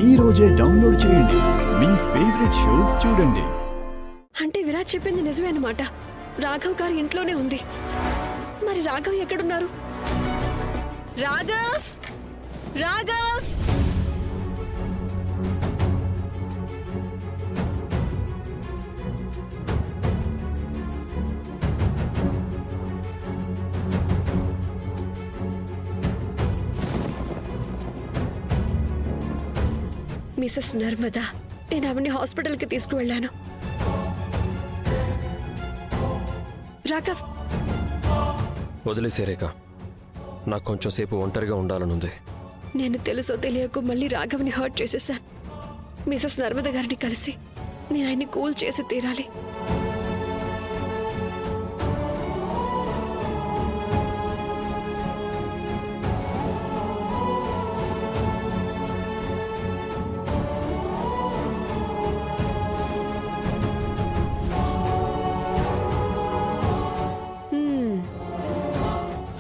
ఈ రోజే డౌన్లోడ్ చేయండి. మీ ఫేవరెట్ షోస్ చూడండి. అంటే విరాట్ చెప్పింది నిజమే అన్నమాట. రాఘవ్ గారు ఇంట్లోనే ఉంది. మరి రాఘవ్ ఎక్కడున్నారు? రాఘవ్, రాఘవ్! మిసెస్ నర్మదా, నేను ఆవిడ్ని హాస్పిటల్కి తీసుకువెళ్ళాను. రాఘవ్, వదిలేసే రేఖ, నాకు కొంచెం సేపు ఒంటరిగా ఉండాలనుంది. నేను తెలుసో తెలియకు మళ్ళీ రాఘవ్ని హర్ట్ చేసేసాను. మిసెస్ నర్మద గారిని కలిసి నేను ఆయన్ని కూల్ చేసి తీరాలి.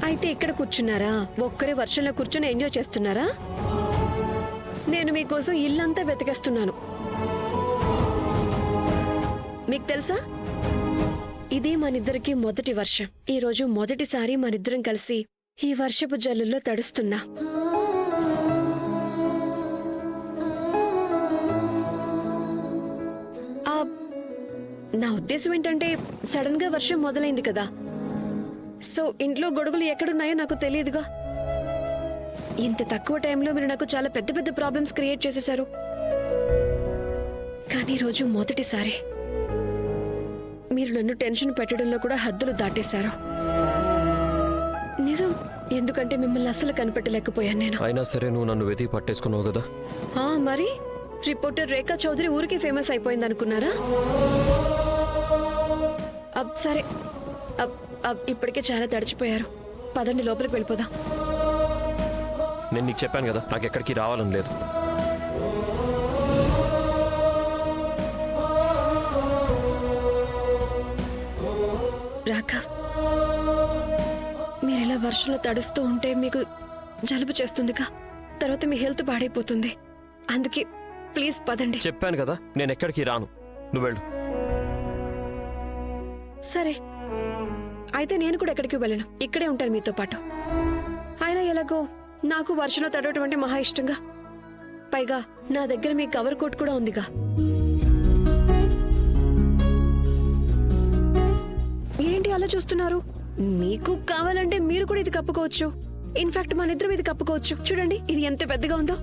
అయితే ఇక్కడ కూర్చున్నారా? ఒక్కరే వర్షంలో కూర్చొని ఎంజాయ్ చేస్తున్నారా? నేను మీకోసం ఇల్లంతా వెతికేస్తున్నాను. మీకు తెలుసా, ఇది మనిద్దరికి మొదటి వర్షం. ఈరోజు మొదటిసారి మనిద్దరం కలిసి ఈ వర్షపు జల్లుల్లో తడుస్తున్నా. నా ఉద్దేశం ఏంటంటే, సడన్ గా వర్షం మొదలైంది కదా, సో ఇంట్లో గొడుగులు ఎక్కడున్నాయో నాకు తెలియదుగా. ఇంత తక్కువ టైంలో మీరు నాకు చాలా పెద్ద పెద్ద ప్రాబ్లమ్స్ క్రియేట్ చేసేశారు. కానీ ఈరోజు మొదటిసారి మీరు నన్ను టెన్షన్ పెట్టడంలో కూడా హద్దులు దాటేశారు. నిజం, ఎందుకంటే మిమ్మల్ని అస్సలు కనిపెట్టలేకపోయాను నేను. అయినా సరే నువ్వు నన్ను వెతికి పట్టేసుకున్నావు కదా. మరి రిపోర్టర్ రేఖా చౌదరి ఊరికి ఫేమస్ అయిపోయింది అనుకున్నారా? సరే, ఇప్పటికే చాలా తడిచిపోయారు. పదండి, లోపలికి వెళ్ళిపోదాం. నేను నీకు చెప్పాను కదా, నాకు ఎక్కడికి రావాలని లేదు. రాఘవ్, మీరు ఇలా వర్షంలో తడుస్తూ ఉంటే మీకు జలుబు చేస్తుందిగా, తర్వాత మీ హెల్త్ పాడైపోతుంది. అందుకే ప్లీజ్ పదండి. చెప్పాను కదా, నేను ఎక్కడికి రాను, నువ్వు వెళ్ళు. సరే, అయితే నేను కూడా ఎక్కడికి వెళ్ళను, ఇక్కడే ఉంటాను మీతో పాటు. అయినా ఎలాగో నాకు వర్షంలో తడవటం అంటే మహా ఇష్టంగా. పైగా నా దగ్గర మీ కవర్ కోట్ కూడా ఉందిగా. ఏంటి అలా చూస్తున్నారు? మీకు కావాలంటే మీరు కూడా ఇది కప్పుకోవచ్చు. ఇన్ఫాక్ట్ మన ఇద్దరం ఇది కప్పుకోవచ్చు. చూడండి, ఇది ఎంత పెద్దగా ఉందో.